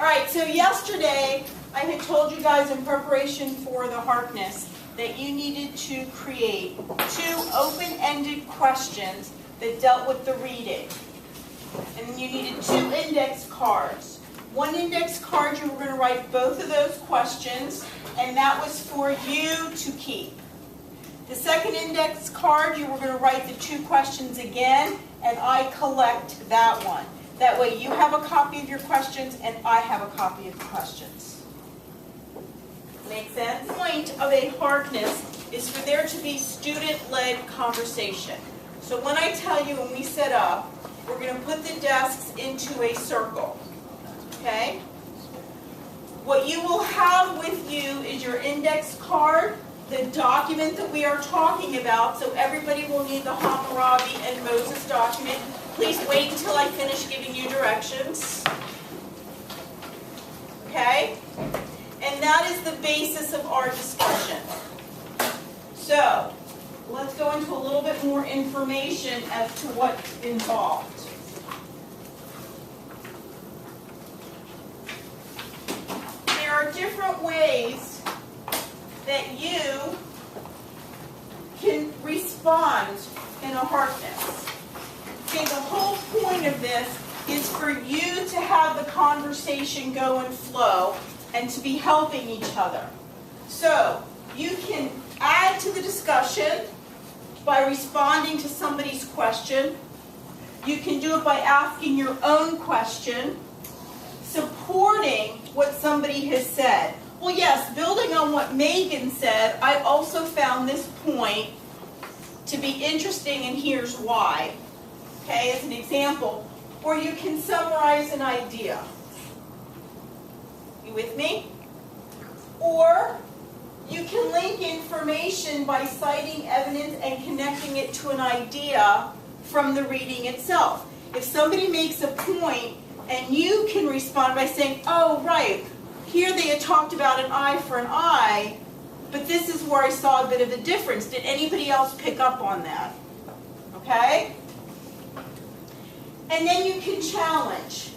All right, so yesterday I had told you guys in preparation for the Harkness that you needed to create 2 open-ended questions that dealt with the reading. And then you needed 2 index cards. 1 index card, you were going to write both of those questions, and that was for you to keep. The second index card, you were going to write the 2 questions again, and I collect that one. That way you have a copy of your questions, and I have a copy of the questions. Make sense? The point of a Harkness is for there to be student-led conversation. So when I tell you when we set up, we're going to put the desks into a circle. Okay? What you will have with you is your index card, the document that we are talking about, so everybody will need the Hammurabi and Moses document. Please wait until I finish giving you directions. Okay? And that is the basis of our discussion. So, let's go into a little bit more information as to what's involved. There are different ways that you can respond in a Harkness. Okay, the whole point of this is for you to have the conversation go and flow and to be helping each other. So, you can add to the discussion by responding to somebody's question. You can do it by asking your own question, supporting what somebody has said. Well, yes, building on what Megan said, I also found this point to be interesting, and here's why. Okay, as an example, or you can summarize an idea. You with me? Or you can link information by citing evidence and connecting it to an idea from the reading itself. If somebody makes a point and you can respond by saying, oh, right, here they had talked about an eye for an eye, but this is where I saw a bit of a difference. Did anybody else pick up on that? Okay? And then you can challenge.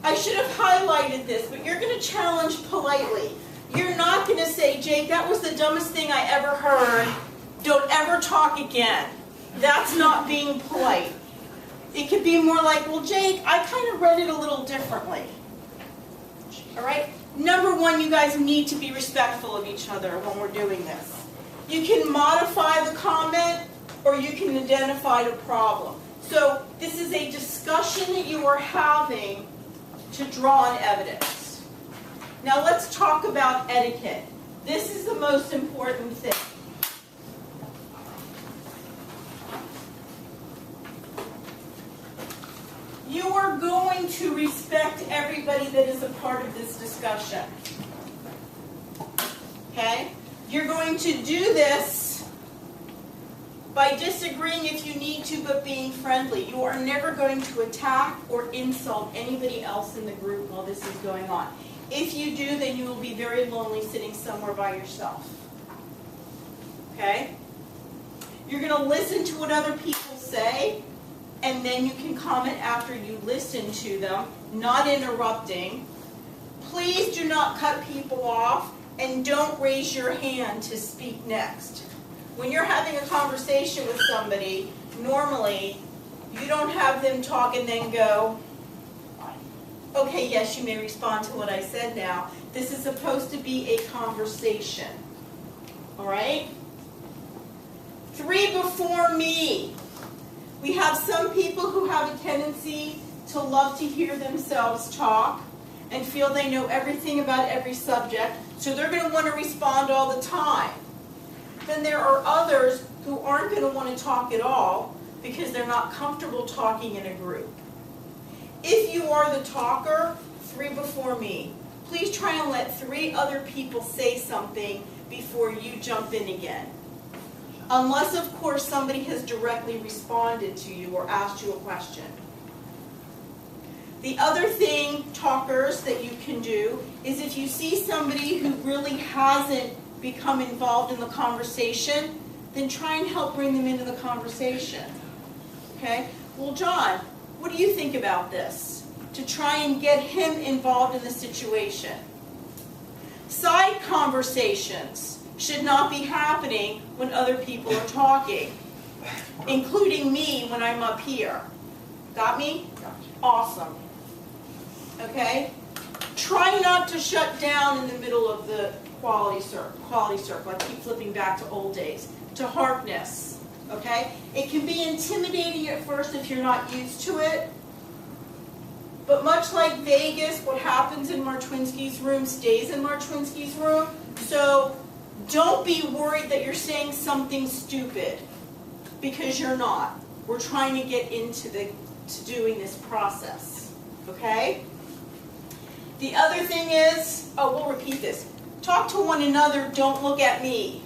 I should have highlighted this, but you're going to challenge politely. You're not going to say, Jake, that was the dumbest thing I ever heard. Don't ever talk again. That's not being polite. It could be more like, well, Jake, I kind of read it a little differently. All right? Number 1, you guys need to be respectful of each other when we're doing this. You can modify the comment, or you can identify the problem. So this is a discussion that you are having to draw on evidence. Now let's talk about etiquette. This is the most important thing. You are going to respect everybody that is a part of this discussion. Okay? You're going to do this by disagreeing if you need to, but being friendly. You are never going to attack or insult anybody else in the group while this is going on. If you do, then you will be very lonely sitting somewhere by yourself. Okay? You're going to listen to what other people say, and then you can comment after you listen to them, not interrupting. Please do not cut people off, and don't raise your hand to speak next. When you're having a conversation with somebody, normally you don't have them talk and then go, okay, yes, you may respond to what I said now. This is supposed to be a conversation. All right? 3 before me. We have some people who have a tendency to love to hear themselves talk and feel they know everything about every subject, so they're going to want to respond all the time. Then there are others who aren't going to want to talk at all because they're not comfortable talking in a group. If you are the talker, 3 before me. Please try and let 3 other people say something before you jump in again. Unless, of course, somebody has directly responded to you or asked you a question. The other thing, talkers, that you can do is if you see somebody who really hasn't become involved in the conversation, then try and help bring them into the conversation. Okay? Well, John, what do you think about this? to try and get him involved in the situation. Side conversations should not be happening when other people are talking, including me when I'm up here. Got me? Awesome. Okay? Try not to shut down in the middle of the quality circle. I keep flipping back to old days. To Harkness. Okay? It can be intimidating at first if you're not used to it. But much like Vegas, what happens in Martwinski's room stays in Martwinski's room. So don't be worried that you're saying something stupid, because you're not. We're trying to get into doing this process. Okay? The other thing is, we'll repeat this. Talk to one another, don't look at me.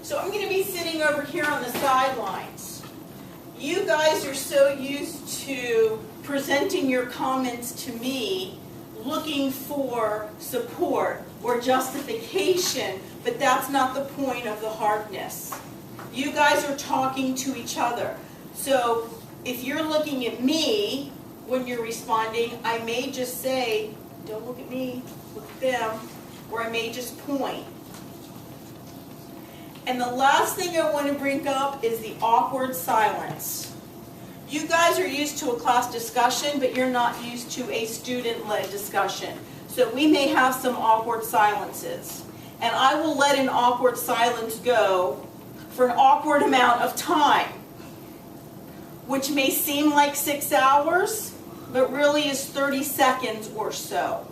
So I'm going to be sitting over here on the sidelines. You guys are so used to presenting your comments to me, looking for support or justification, but that's not the point of the Harkness. You guys are talking to each other. So if you're looking at me when you're responding, I may just say, don't look at me, look at them, or I may just point. And the last thing I want to bring up is the awkward silence. You guys are used to a class discussion, but you're not used to a student-led discussion. So we may have some awkward silences. And I will let an awkward silence go for an awkward amount of time, which may seem like 6 hours, but really is 30 seconds or so.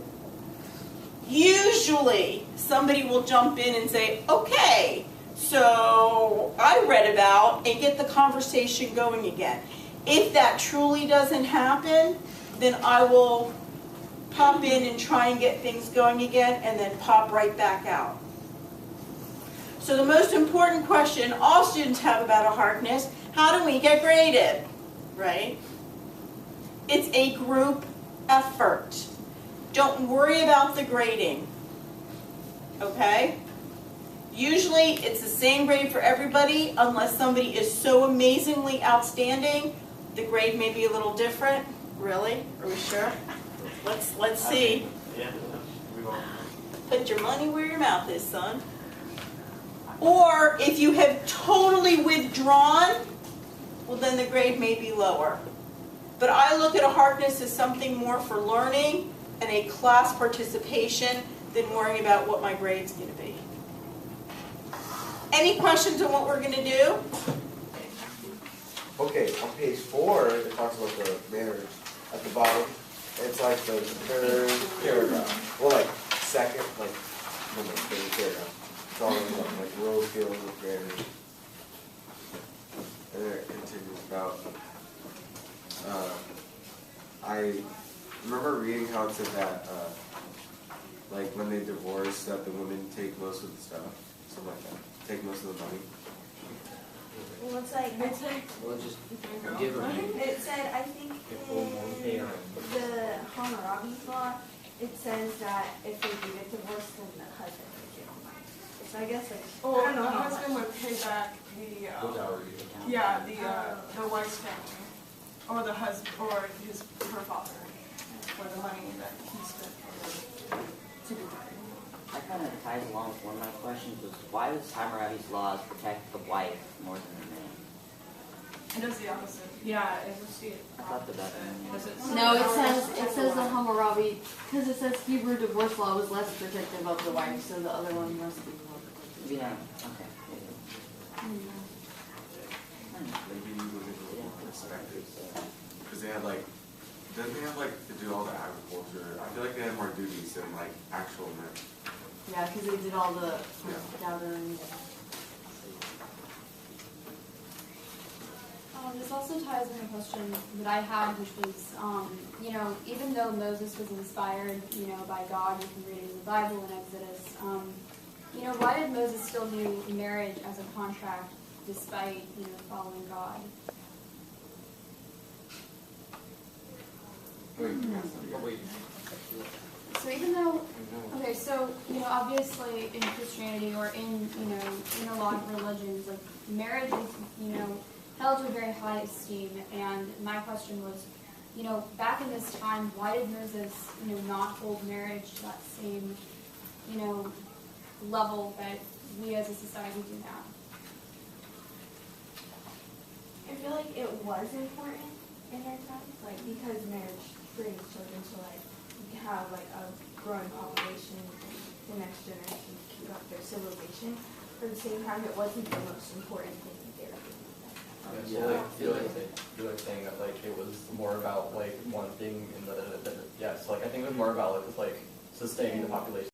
Usually, somebody will jump in and say, okay, so I read about, and get the conversation going again. If that truly doesn't happen, then I will pop in and try and get things going again, and then pop right back out. So the most important question all students have about a Harkness, how do we get graded? Right? It's a group effort. Don't worry about the grading. Okay? Usually it's the same grade for everybody, unless somebody is so amazingly outstanding. The grade may be a little different. Really? Are we sure? Let's see. Yeah. Put your money where your mouth is, son. Or if you have totally withdrawn, well then the grade may be lower. But I look at a Harkness as something more for learning and a class participation than worrying about what my grade's going to be. Any questions on what we're going to do? Okay, on page 4, it talks about the marriage at the bottom. It's like the third paragraph. Well, like second, like, no, third paragraph. It's all like rose field with marriage. And then it continues about, I remember reading how it said that, like when they divorce, that the women take most of the stuff, something like that. Take most of the money. Well, it's like, We'll just give her. it said, I think in the Hammurabi law, it says that if they do get divorced, then the husband would get the money. So I guess like, Oh, I don't know the how husband much. would pay back the, Yeah. the wife's family, or the husband, or her father, for the money that he spent to be married. That kind of ties along with one of my questions was why does Hammurabi's laws protect the wife more than the man? It does the opposite. Yeah, it was the I thought the opposite. No, it says the Hammurabi, because it says Hebrew divorce law was less protective of the wife, so the other one must be more protective. Yeah, okay. Maybe you look at the little perspective. Because they had like, didn't they have like to do all the agriculture? I feel like they had more duties than like actual men. Yeah, because they did all the gathering. This also ties in a question that I had, which was, you know, even though Moses was inspired, you know, by God, you can read it in the Bible in Exodus, you know, why did Moses still do marriage as a contract despite, you know, following God? So even though, okay, so, you know, obviously in Christianity or in, you know, in a lot of religions, like, marriage is, you know, held to a very high esteem, and my question was, you know, back in this time, why did Moses, you know, not hold marriage to that same, you know, level that we as a society do now? I feel like it was important in their times, like because marriage brings children to like have like a growing population and the next generation to keep up their civilization. But at the same time, it wasn't the most important thing that they were doing at that time. Yeah, so like, you're like saying that like it was more about like one thing in the yeah, so like I think it was more about like sustaining the population.